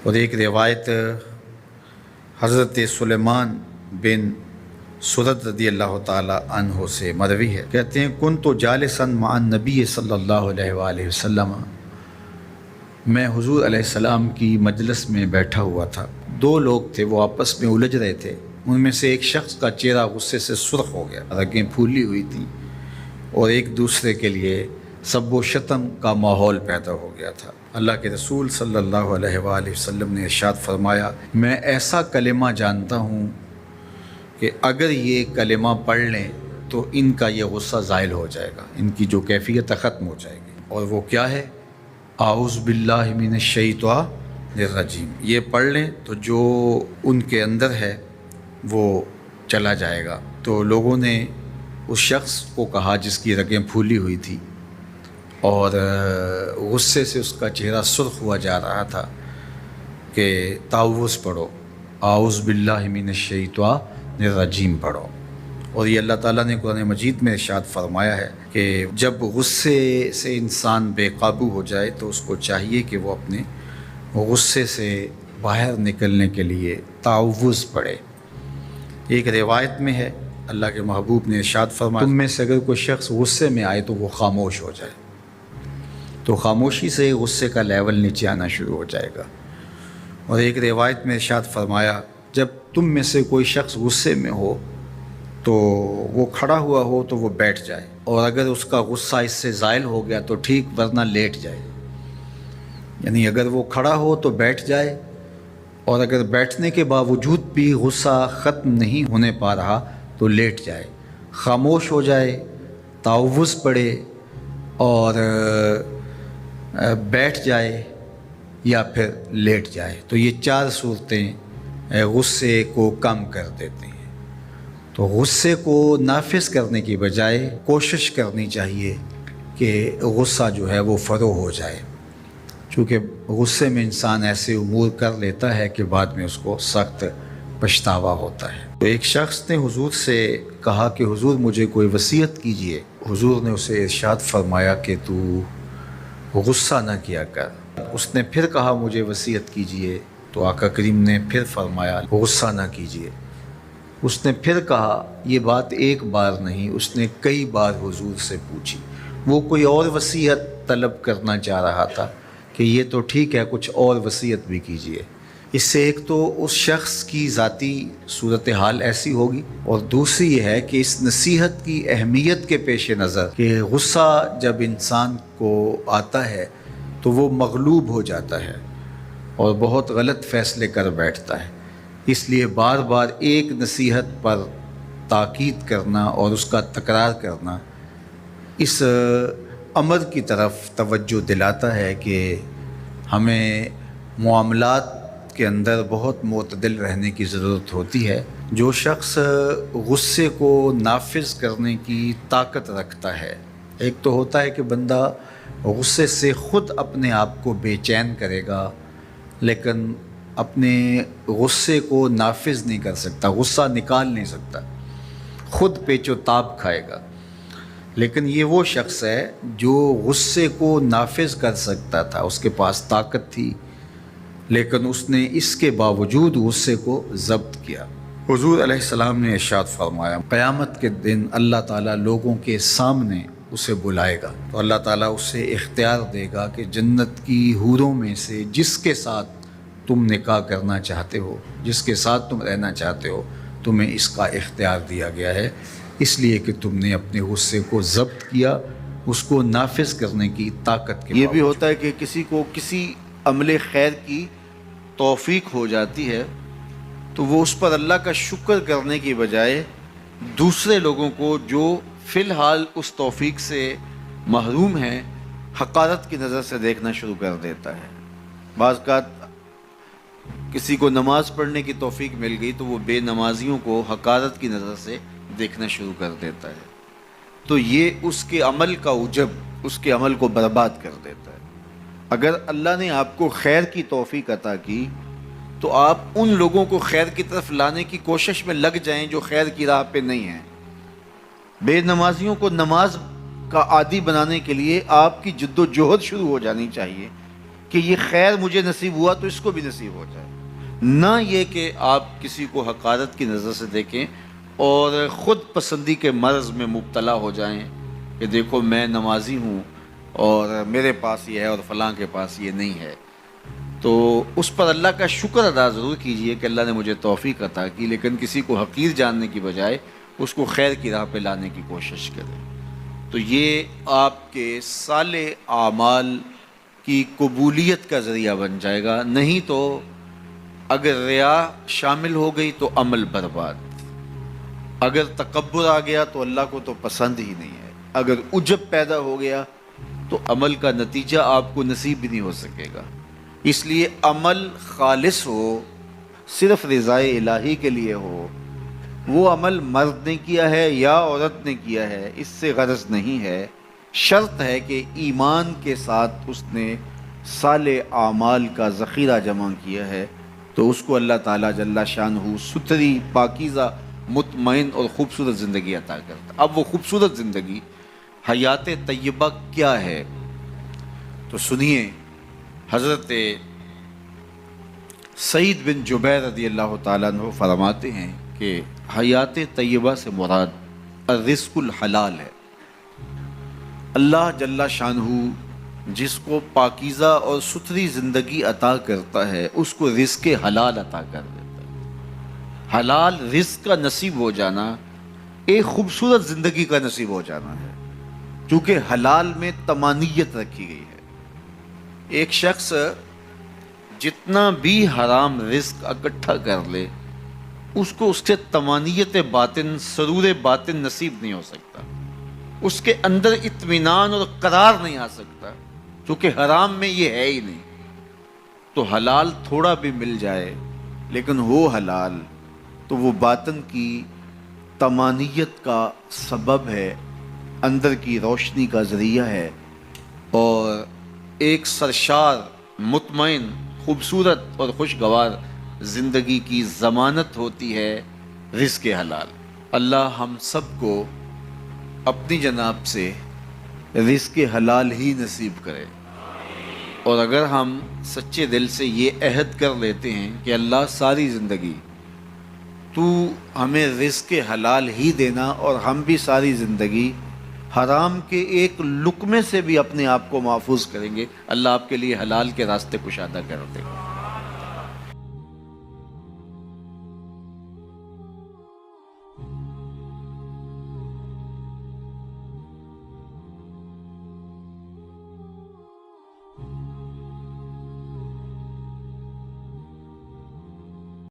اور ایک روایت حضرت سلیمان بن سرد رضی اللہ تعالیٰ عنہ سے مروی ہے، کہتے ہیں کنت جالسا مع النبی صلی اللہ علیہ وآلہ وسلم، میں حضور علیہ السلام کی مجلس میں بیٹھا ہوا تھا، دو لوگ تھے، وہ آپس میں الجھ رہے تھے، ان میں سے ایک شخص کا چہرہ غصے سے سرخ ہو گیا، رگیں پھولی ہوئی تھیں اور ایک دوسرے کے لیے سب و شتم کا ماحول پیدا ہو گیا تھا۔ اللہ کے رسول صلی اللہ علیہ وآلہ وسلم نے ارشاد فرمایا، میں ایسا کلمہ جانتا ہوں کہ اگر یہ کلمہ پڑھ لیں تو ان کا یہ غصہ زائل ہو جائے گا، ان کی جو کیفیت ختم ہو جائے گی، اور وہ کیا ہے؟ اعوذ باللہ من الشیطان الرجیم۔ یہ پڑھ لیں تو جو ان کے اندر ہے وہ چلا جائے گا۔ تو لوگوں نے اس شخص کو کہا جس کی رگیں پھولی ہوئی تھی اور غصے سے اس کا چہرہ سرخ ہوا جا رہا تھا کہ تعوذ پڑھو، اعوذ باللہ من الشیطان الرجیم پڑھو۔ اور یہ اللہ تعالیٰ نے قرآن مجید میں ارشاد فرمایا ہے کہ جب غصے سے انسان بے قابو ہو جائے تو اس کو چاہیے کہ وہ اپنے غصے سے باہر نکلنے کے لیے تعوذ پڑھے۔ ایک روایت میں ہے اللہ کے محبوب نے ارشاد فرمایا، تم میں سے اگر کوئی شخص غصے میں آئے تو وہ خاموش ہو جائے، تو خاموشی سے غصے کا لیول نیچے آنا شروع ہو جائے گا۔ اور ایک روایت میں ارشاد فرمایا، جب تم میں سے کوئی شخص غصے میں ہو تو وہ کھڑا ہوا ہو تو وہ بیٹھ جائے، اور اگر اس کا غصہ اس سے زائل ہو گیا تو ٹھیک، ورنہ لیٹ جائے۔ یعنی اگر وہ کھڑا ہو تو بیٹھ جائے، اور اگر بیٹھنے کے باوجود بھی غصہ ختم نہیں ہونے پا رہا تو لیٹ جائے، خاموش ہو جائے، تعوذ پڑھے اور بیٹھ جائے یا پھر لیٹ جائے۔ تو یہ چار صورتیں غصے کو کم کر دیتے ہیں۔ تو غصے کو نافذ کرنے کی بجائے کوشش کرنی چاہیے کہ غصہ جو ہے وہ فروغ ہو جائے، چونکہ غصے میں انسان ایسے امور کر لیتا ہے کہ بعد میں اس کو سخت پچھتاوا ہوتا ہے۔ تو ایک شخص نے حضور سے کہا کہ حضور مجھے کوئی وصیت کیجئے۔ حضور نے اسے ارشاد فرمایا کہ تو غصہ نہ کیا کر۔ اس نے پھر کہا مجھے وصیت کیجئے، تو آقا کریم نے پھر فرمایا غصہ نہ کیجئے۔ اس نے پھر کہا، یہ بات ایک بار نہیں، اس نے کئی بار حضور سے پوچھی۔ وہ کوئی اور وصیت طلب کرنا چاہ رہا تھا کہ یہ تو ٹھیک ہے، کچھ اور وصیت بھی کیجئے۔ اس سے ایک تو اس شخص کی ذاتی صورتحال ایسی ہوگی، اور دوسری یہ ہے کہ اس نصیحت کی اہمیت کے پیش نظر کہ غصہ جب انسان کو آتا ہے تو وہ مغلوب ہو جاتا ہے اور بہت غلط فیصلے کر بیٹھتا ہے، اس لیے بار بار ایک نصیحت پر تاکید کرنا اور اس کا تکرار کرنا اس امر کی طرف توجہ دلاتا ہے کہ ہمیں معاملات کے اندر بہت معتدل رہنے کی ضرورت ہوتی ہے۔ جو شخص غصے کو نافذ کرنے کی طاقت رکھتا ہے، ایک تو ہوتا ہے کہ بندہ غصے سے خود اپنے آپ کو بے چین کرے گا، لیکن اپنے غصے کو نافذ نہیں کر سکتا، غصہ نکال نہیں سکتا، خود پیچ و تاب کھائے گا۔ لیکن یہ وہ شخص ہے جو غصے کو نافذ کر سکتا تھا، اس کے پاس طاقت تھی، لیکن اس نے اس کے باوجود غصے کو ضبط کیا۔ حضور علیہ السلام نے ارشاد فرمایا، قیامت کے دن اللہ تعالیٰ لوگوں کے سامنے اسے بلائے گا، تو اللہ تعالیٰ اسے اختیار دے گا کہ جنت کی حوروں میں سے جس کے ساتھ تم نکاح کرنا چاہتے ہو، جس کے ساتھ تم رہنا چاہتے ہو، تمہیں اس کا اختیار دیا گیا ہے، اس لیے کہ تم نے اپنے غصے کو ضبط کیا، اس کو نافذ کرنے کی طاقت کے یہ بھی ہوتا ہے کہ کسی کو کسی عمل خیر کی توفیق ہو جاتی ہے تو وہ اس پر اللہ کا شکر کرنے کی بجائے دوسرے لوگوں کو جو فی الحال اس توفیق سے محروم ہیں حقارت کی نظر سے دیکھنا شروع کر دیتا ہے۔ بعض اوقات کسی کو نماز پڑھنے کی توفیق مل گئی تو وہ بے نمازیوں کو حقارت کی نظر سے دیکھنا شروع کر دیتا ہے، تو یہ اس کے عمل کا عجب اس کے عمل کو برباد کر دیتا ہے۔ اگر اللہ نے آپ کو خیر کی توفیق عطا کی تو آپ ان لوگوں کو خیر کی طرف لانے کی کوشش میں لگ جائیں جو خیر کی راہ پہ نہیں ہیں۔ بے نمازیوں کو نماز کا عادی بنانے کے لیے آپ کی جد و جہد شروع ہو جانی چاہیے کہ یہ خیر مجھے نصیب ہوا تو اس کو بھی نصیب ہو جائے، نہ یہ کہ آپ کسی کو حقارت کی نظر سے دیکھیں اور خود پسندی کے مرض میں مبتلا ہو جائیں کہ دیکھو میں نمازی ہوں اور میرے پاس یہ ہے اور فلاں کے پاس یہ نہیں ہے۔ تو اس پر اللہ کا شکر ادا ضرور کیجئے کہ اللہ نے مجھے توفیق عطا کی، لیکن کسی کو حقیر جاننے کی بجائے اس کو خیر کی راہ پہ لانے کی کوشش کریں۔ تو یہ آپ کے صالح اعمال کی قبولیت کا ذریعہ بن جائے گا، نہیں تو اگر ریا شامل ہو گئی تو عمل برباد، اگر تکبر آ گیا تو اللہ کو تو پسند ہی نہیں ہے، اگر عجب پیدا ہو گیا تو عمل کا نتیجہ آپ کو نصیب بھی نہیں ہو سکے گا۔ اس لیے عمل خالص ہو، صرف رضائے الہی کے لیے ہو، وہ عمل مرد نے کیا ہے یا عورت نے کیا ہے اس سے غرض نہیں ہے، شرط ہے کہ ایمان کے ساتھ اس نے صالح اعمال کا ذخیرہ جمع کیا ہے، تو اس کو اللہ تعالیٰ جل شانہ ستھری، پاکیزہ، مطمئن اور خوبصورت زندگی عطا کرتا۔ اب وہ خوبصورت زندگی حیات طیبہ کیا ہے؟ تو سنیے، حضرت سعید بن جبیر رضی اللہ تعالیٰ عنہ فرماتے ہیں کہ حیات طیبہ سے مراد الرزق الحلال ہے۔ اللہ جل شانہ جس کو پاکیزہ اور ستھری زندگی عطا کرتا ہے اس کو رزق حلال عطا کر دیتا ہے۔ حلال رزق کا نصیب ہو جانا ایک خوبصورت زندگی کا نصیب ہو جانا ہے، کیونکہ حلال میں طمانیت رکھی گئی ہے۔ ایک شخص جتنا بھی حرام رزق اکٹھا کر لے اس کو اس سے طمانیت باطن، سرور باطن نصیب نہیں ہو سکتا، اس کے اندر اطمینان اور قرار نہیں آ سکتا، کیونکہ حرام میں یہ ہے ہی نہیں۔ تو حلال تھوڑا بھی مل جائے لیکن ہو حلال تو وہ باطن کی طمانیت کا سبب ہے، اندر کی روشنی کا ذریعہ ہے، اور ایک سرشار، مطمئن، خوبصورت اور خوشگوار زندگی کی ضمانت ہوتی ہے رزق حلال۔ اللہ ہم سب کو اپنی جناب سے رزق حلال ہی نصیب کرے، اور اگر ہم سچے دل سے یہ عہد کر لیتے ہیں کہ اللہ ساری زندگی تو ہمیں رزق حلال ہی دینا اور ہم بھی ساری زندگی حرام کے ایک لقمے سے بھی اپنے آپ کو محفوظ کریں گے، اللہ آپ کے لیے حلال کے راستے کشادہ کر دے گا۔